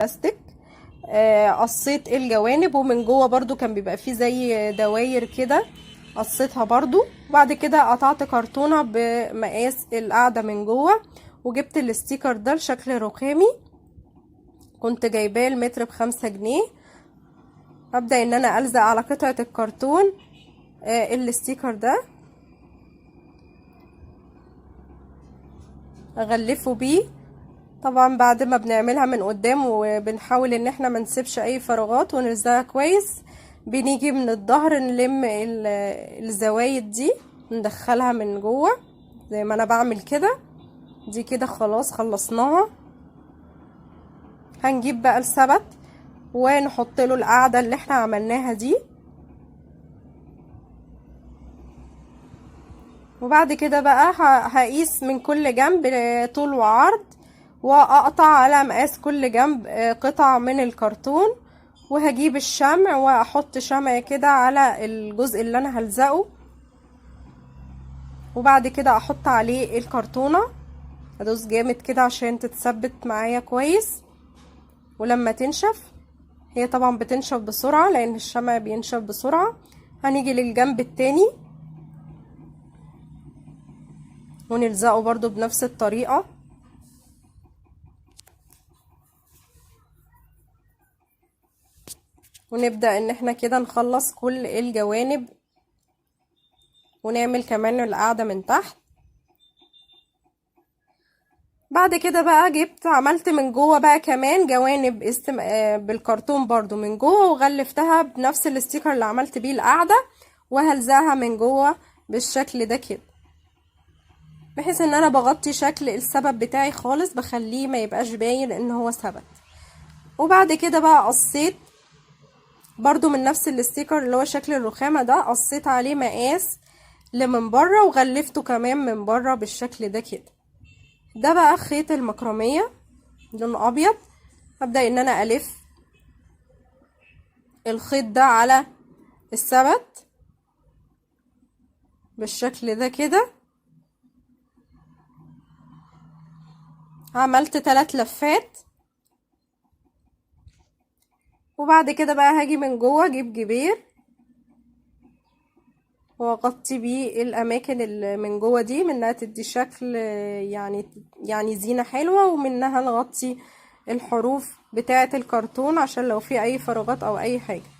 بلاستيك. قصيت الجوانب، ومن جوه برضو كان بيبقى فيه زي دواير كده، قصيتها برضو. وبعد كده قطعت كرتونة بمقاس القاعدة من جوه، وجبت الستيكر ده لشكل رخامي، كنت جايباه المتر ب5 جنيه. هبدأ ان انا الزق على قطعة الكرتون الستيكر ده، اغلفه بيه. طبعا بعد ما بنعملها من قدام وبنحاول ان احنا ما نسيبش اي فراغات ونلزقها كويس، بنيجي من الظهر نلم الزوايد دي ندخلها من جوه زي ما انا بعمل كده. دي كده خلاص خلصناها. هنجيب بقى السبت ونحط له القاعدة اللي احنا عملناها دي، وبعد كده بقى هقيس من كل جنب طول وعرض، واقطع على مقاس كل جنب قطع من الكرتون، وهجيب الشمع واحط شمع كده على الجزء اللي انا هلزقه، وبعد كده احط عليه الكرتونة، ادوس جامد كده عشان تتثبت معايا كويس. ولما تنشف، هي طبعا بتنشف بسرعة لان الشمع بينشف بسرعة، هنيجي للجنب التاني ونلزقه برضو بنفس الطريقة. ونبدأ ان احنا كده نخلص كل الجوانب، ونعمل كمان القاعدة من تحت. بعد كده بقى جبت عملت من جوه بقى كمان جوانب بالكرتون برضو من جوه، وغلفتها بنفس الاستيكر اللي عملت بيه القاعدة، وهلزقها من جوه بالشكل ده كده، بحيث ان انا بغطي شكل السبت بتاعي خالص، بخليه ما يبقاش باين ان هو سبت. وبعد كده بقى قصيت برضو من نفس الاستيكر اللي هو شكل الرخامة ده، قصيت عليه مقاس من بره، وغلفته كمان من بره بالشكل ده كده. ده بقى خيط المكرمية لون ابيض. هبدأ ان انا الف الخيط ده على السبت بالشكل ده كده. عملت 3 لفات، وبعد كده بقى هاجي من جوه اجيب جبير واغطي بيه الاماكن اللي من جوه دي، منها تدي شكل يعني زينة حلوة، ومنها نغطي الحروف بتاعة الكرتون عشان لو في اي فراغات او اي حاجة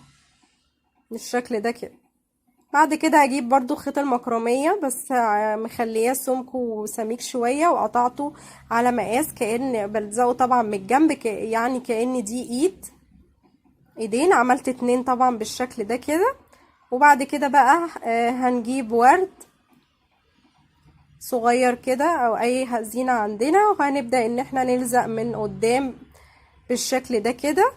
بالشكل ده كده. بعد كده هجيب برضو خيط المكرمية، بس مخليه سمكه سميك شوية، وقطعته على مقاس كأن بلزقه طبعا من الجنب يعني كأن دي ايدين. عملت 2 طبعا بالشكل ده كده. وبعد كده بقى هنجيب ورد صغير كده او اي زينة عندنا، وهنبدأ ان احنا نلزق من قدام بالشكل ده كده.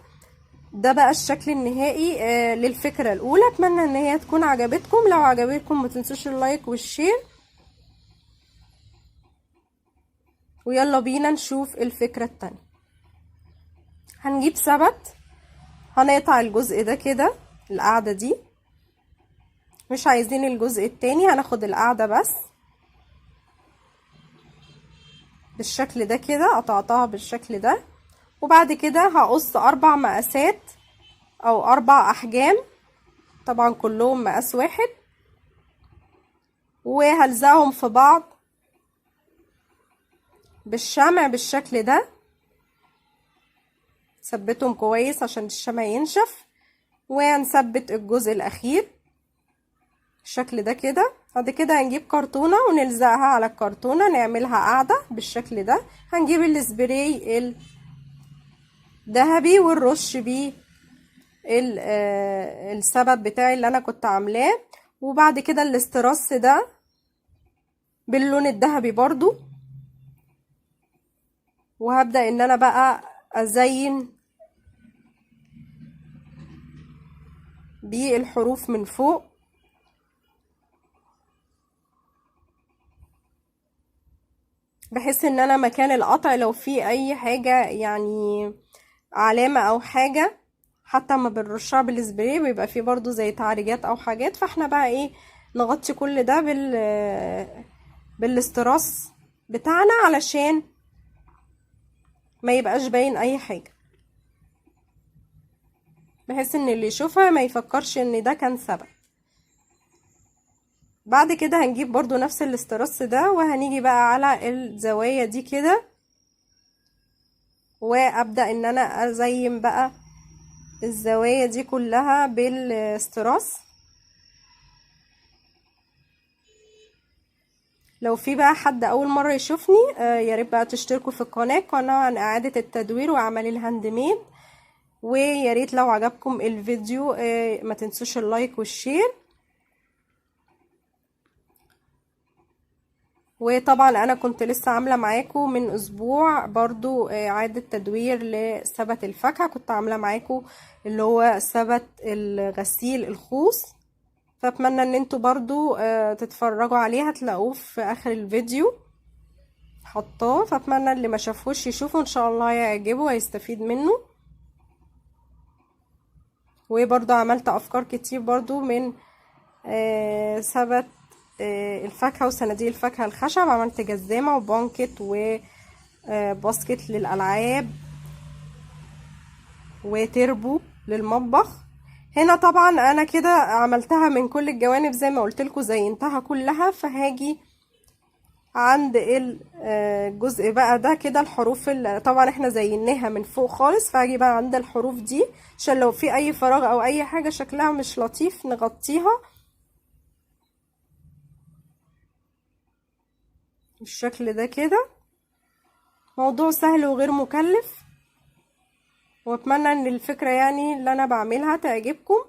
ده بقى الشكل النهائي للفكرة الاولى. اتمنى ان هي تكون عجبتكم. لو عجبتكم ما تنسوش اللايك والشير، ويلا بينا نشوف الفكرة التانية. هنجيب سبت، هنقطع الجزء ده كده، القاعدة دي مش عايزين الجزء التاني، هناخد القاعدة بس بالشكل ده كده. قطعتها بالشكل ده، وبعد كده هقص 4 مقاسات او 4 احجام، طبعا كلهم مقاس واحد، وهلزقهم في بعض بالشمع بالشكل ده. ثبتهم كويس عشان الشمع ينشف، وهنثبت الجزء الاخير بالشكل ده كده. بعد كده هنجيب كرتونة ونلزقها على الكرتونة، نعملها قاعدة بالشكل ده. هنجيب السبراي الذهبي ونرش بيه السبت بتاعي اللي انا كنت عاملاه، وبعد كده الاسترس ده باللون الذهبي برضو. وهبدأ ان انا بقى ازين بيه الحروف من فوق، بحيث ان انا مكان القطع لو في اي حاجة يعني علامة او حاجة، حتى ما بنرشها بالسبراي بيبقى فيه برضو زي تعريجات او حاجات، فاحنا بقى ايه نغطي كل ده بالاستراس بتاعنا علشان ما يبقاش باين اي حاجة. بحيث ان اللي يشوفها ما يفكرش ان ده كان سبب. بعد كده هنجيب برضو نفس الاسترس ده وهنيجي بقى على الزوايا دي كده، وابدأ ان انا ازين بقى الزوايا دي كلها بالاسترس. لو في بقى حد اول مرة يشوفني يا ريت بقى تشتركوا في قناة عن اعادة التدوير وعمل الهاند ميد، ويا ريت لو عجبكم الفيديو ما تنسوش اللايك والشير. وطبعا انا كنت لسه عامله معاكم من اسبوع برضو اعاده تدوير لسبت الفاكهه، كنت عامله معاكم اللي هو سبت الغسيل الخوص، فاتمنى ان انتوا برضو تتفرجوا عليه، هتلاقوه في اخر الفيديو حطاه، فاتمنى اللي ما شافوش يشوفوا، ان شاء الله يعجبه ويستفيد منه. وبرضو عملت افكار كتير برضو من سبت الفاكهة وصناديق الفاكهة الخشب، عملت جزامة وبانكت وباسكت للألعاب وتربو للمطبخ. هنا طبعا انا كده عملتها من كل الجوانب زي ما قلت لكم، زينتها كلها. فهاجي عند الجزء بقى ده كده الحروف طبعا احنا زيناها من فوق خالص، فهاجي بقى عند الحروف دي عشان لو في اي فراغ او اي حاجة شكلها مش لطيف نغطيها بالشكل ده كده. موضوع سهل وغير مكلف، واتمنى ان الفكرة يعني اللي انا بعملها تعجبكم.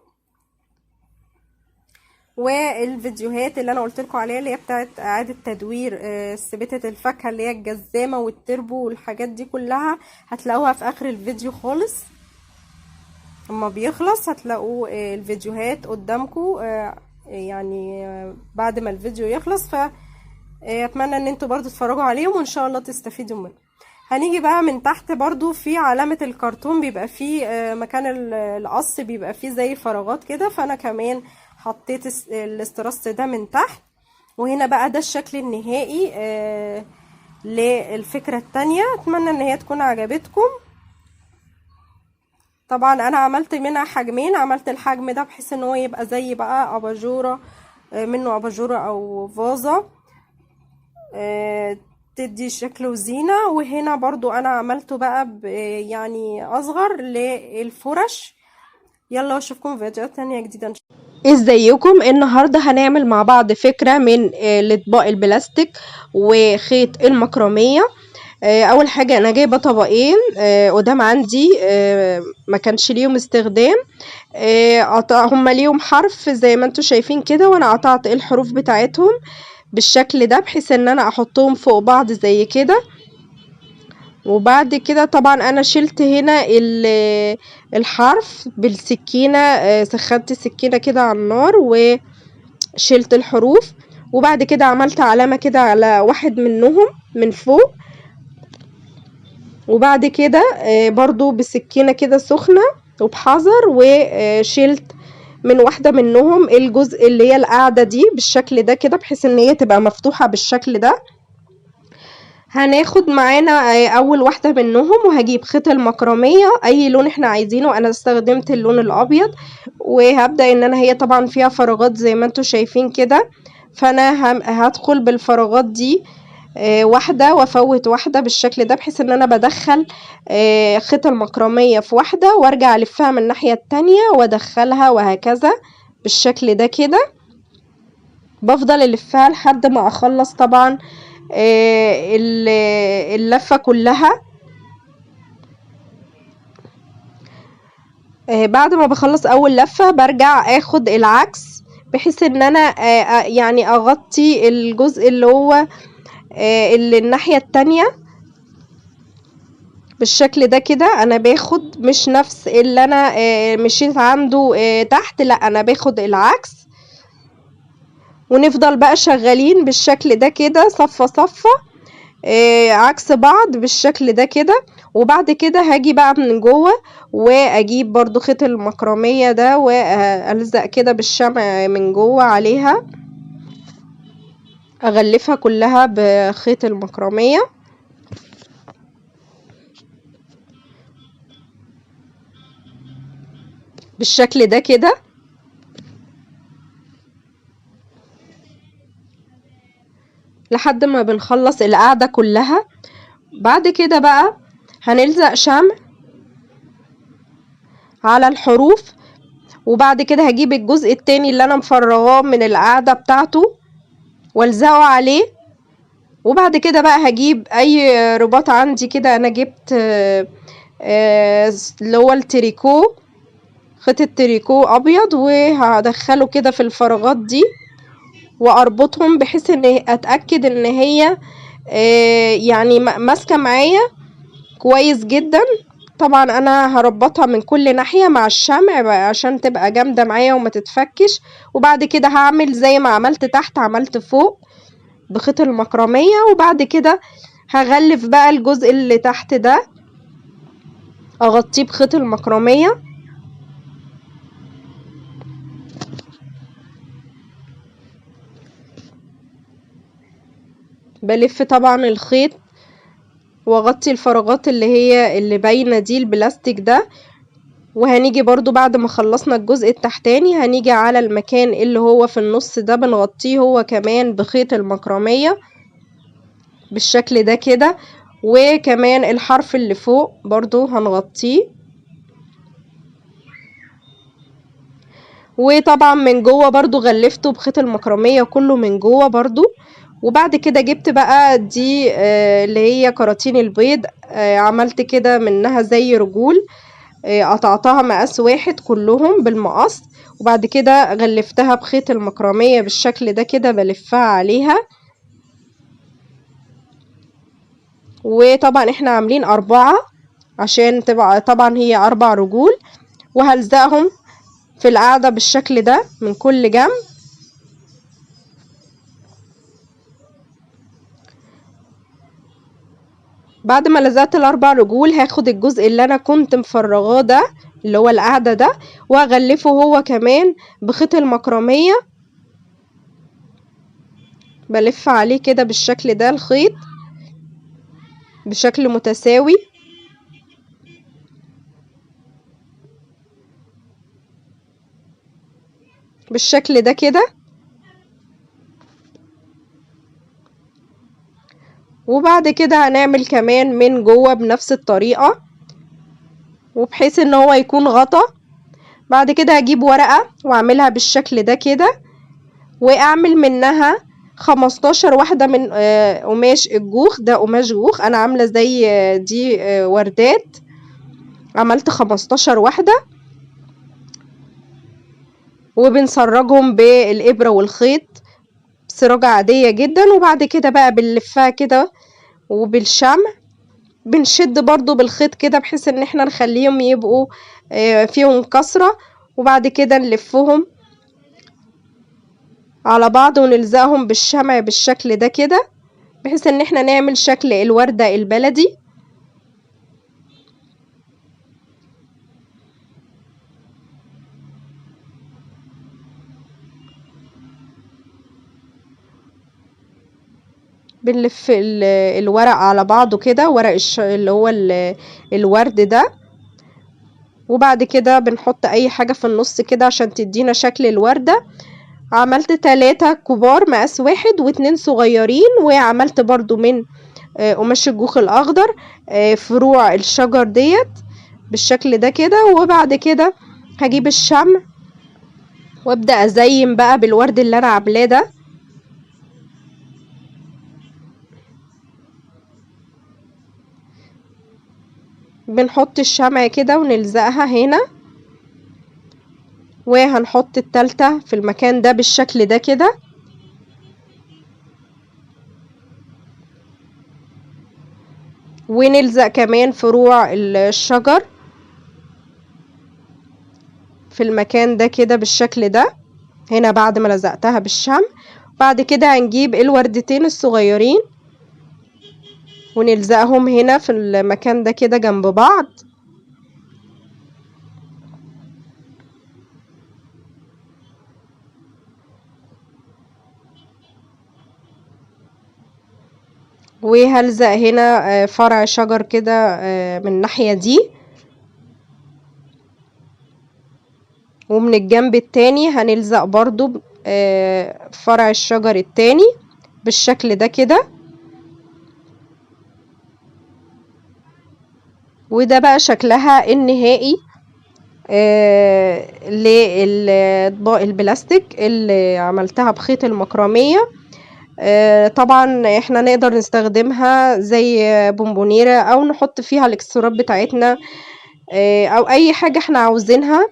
والفيديوهات اللي انا قلت لكم عليها اللي هي بتاعت اعادة تدوير سبتة الفاكهة اللي هي الجزامة والتربو والحاجات دي كلها هتلاقوها في اخر الفيديو خالص. اما بيخلص هتلاقوا الفيديوهات قدامكم يعني بعد ما الفيديو يخلص، اتمنى ان انتوا برضو تتفرجوا عليهم وان شاء الله تستفيدوا منهم. هنيجي بقى من تحت برضو في علامة الكرتون بيبقى فيه مكان القص بيبقى فيه زي فراغات كده، فانا كمان حطيت الاسترس ده من تحت. وهنا بقى ده الشكل النهائي للفكرة التانية، اتمنى ان هي تكون عجبتكم. طبعا انا عملت منها حجمين، عملت الحجم ده بحيث ان هو يبقى زي بقى اباجورة، منه اباجورة او فازة تدي شكل وزينة. وهنا برضو انا عملته بقى يعني اصغر للفرش. يلا اشوفكم في فيديوهات تانية جديدة. ازيكم؟ النهارده هنعمل مع بعض فكرة من الاطباق البلاستيك وخيط المكرمية. اول حاجة انا جايبة طبقين قدام عندي ما كانش ليهم استخدام، هما ليهم حرف زي ما انتوا شايفين كده، وانا قطعت الحروف بتاعتهم بالشكل ده بحيث ان انا احطهم فوق بعض زي كده. وبعد كده طبعا انا شلت هنا الحرف بالسكينة، سخنت السكينة كده على النار وشلت الحروف. وبعد كده عملت علامة كده على واحد منهم من فوق، وبعد كده برضو بسكينة كده سخنة وبحذر وشلت من واحدة منهم الجزء اللي هي القاعدة دي بالشكل ده كده بحيث ان هي تبقى مفتوحة بالشكل ده. هناخد معانا اول واحدة منهم وهجيب خيط المكرمية اي لون احنا عايزينه، انا استخدمت اللون الابيض. وهبدأ ان انا هي طبعا فيها فراغات زي ما انتوا شايفين كده، فانا هدخل بالفراغات دي واحدة وافوت واحدة بالشكل ده بحيث ان انا بدخل خيط المكرمية في واحدة وارجع الفها من الناحية التانية وادخلها وهكذا بالشكل ده كده. بفضل الفها لحد ما اخلص طبعا اللفة كلها. بعد ما بخلص اول لفة برجع اخد العكس بحيث ان انا يعني اغطي الجزء اللي هو اللي الناحية التانية بالشكل ده كده. انا باخد مش نفس اللي انا مشيت عنده تحت، لا انا باخد العكس. ونفضل بقى شغالين بالشكل ده كده صفة صفة عكس بعض بالشكل ده كده. وبعد كده هاجي بقى من جوه واجيب برضو خيط المكرمية ده والزق كده بالشمع من جوه عليها، اغلفها كلها بخيط المكرمية. بالشكل ده كده. لحد ما بنخلص القاعدة كلها. بعد كده بقى هنلزق شمع على الحروف، وبعد كده هجيب الجزء التاني اللي انا مفرغاه من القاعدة بتاعته والزقه عليه. وبعد كده بقى هجيب اي رباط عندي كده، انا جبت اللي هو التريكو، خيط التريكو ابيض، وهدخله كده في الفراغات دي واربطهم بحيث ان اتاكد ان هي يعني ماسكه معايا كويس جدا. طبعا انا هربطها من كل ناحيه مع الشمع بقى عشان تبقى جامده معايا وما تتفكش. وبعد كده هعمل زي ما عملت تحت عملت فوق بخيط المكرميه. وبعد كده هغلف بقى الجزء اللي تحت ده، اغطيه بخيط المكرميه. بلف طبعا الخيط واغطي الفراغات اللي هي اللي باينه دي، البلاستيك ده. وهنيجي برضو بعد ما خلصنا الجزء التحتاني هنيجي على المكان اللي هو في النص ده بنغطيه هو كمان بخيط المكرميه بالشكل ده كده. وكمان الحرف اللي فوق برضو هنغطيه. وطبعا من جوه برضو غلفته بخيط المكرميه كله من جوه برضو. وبعد كده جبت بقى دي اللي هي كراتين البيض، عملت كده منها زي رجول، قطعتها مقاس واحد كلهم بالمقص. وبعد كده غلفتها بخيط المكرميه بالشكل ده كده بلفها عليها. وطبعا احنا عاملين 4 عشان تبقى طبعا هي 4 رجول، وهلزقهم في القاعدة بالشكل ده من كل جنب. بعد ما لزقت ال4 رجول هاخد الجزء اللي انا كنت مفرغاه ده اللي هو القاعدة ده، وهغلفه هو كمان بخيط المكرمية. بلف عليه كده بالشكل ده الخيط بشكل متساوي بالشكل ده كده. وبعد كده هنعمل كمان من جوه بنفس الطريقة وبحيث ان هو يكون غطا. بعد كده هجيب ورقة واعملها بالشكل ده كده، واعمل منها 15 واحدة من قماش الجوخ ده. قماش جوخ انا عاملة زي دي وردات، عملت 15 واحدة وبنسرجهم بالإبرة والخيط سراجة عادية جدا. وبعد كده بقى بنلفها كده وبالشمع بنشد برضو بالخيط كده بحيث ان احنا نخليهم يبقوا فيهم كسرة. وبعد كده نلفهم على بعض ونلزقهم بالشمع بالشكل ده كده بحيث ان احنا نعمل شكل الوردة البلدي. بنلف الورق على بعضه كده، ورق اللي هو الورد ده. وبعد كده بنحط اي حاجة في النص كده عشان تدينا شكل الوردة. عملت 3 كبار مقاس واحد و2 صغيرين، وعملت برضو من قماش الجوخ الاخضر فروع الشجر ديت بالشكل ده كده. وبعد كده هجيب الشمع وابدأ ازين بقى بالورد اللي انا عاملاه ده. بنحط الشمع كده ونلزقها هنا، وهنحط التالتة في المكان ده بالشكل ده كده. ونلزق كمان فروع الشجر في المكان ده كده بالشكل ده هنا بعد ما لزقتها بالشمع. بعد كده هنجيب الوردتين الصغيرين ونلزقهم هنا في المكان ده كده جنب بعض. وهلزق هنا فرع شجر كده من الناحية دي. ومن الجنب التاني هنلزق برضو فرع الشجر التاني بالشكل ده كده. وده بقى شكلها النهائي للاطباق البلاستيك اللي عملتها بخيط المكرمية. طبعا احنا نقدر نستخدمها زي بونبونيرة او نحط فيها الاكسسوارات بتاعتنا او اي حاجة احنا عاوزينها.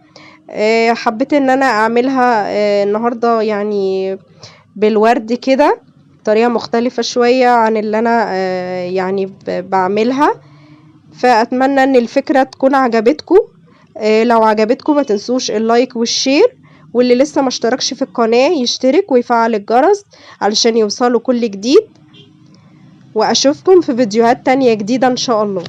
حبيت ان انا اعملها النهاردة يعني بالورد كده، طريقة مختلفة شوية عن اللي انا يعني بعملها. فاتمنى ان الفكرة تكون عجبتكم. لو عجبتكم ما تنسوش اللايك والشير، واللي لسه ما اشتركش في القناة يشترك ويفعل الجرس علشان يوصله كل جديد. واشوفكم في فيديوهات تانية جديدة ان شاء الله.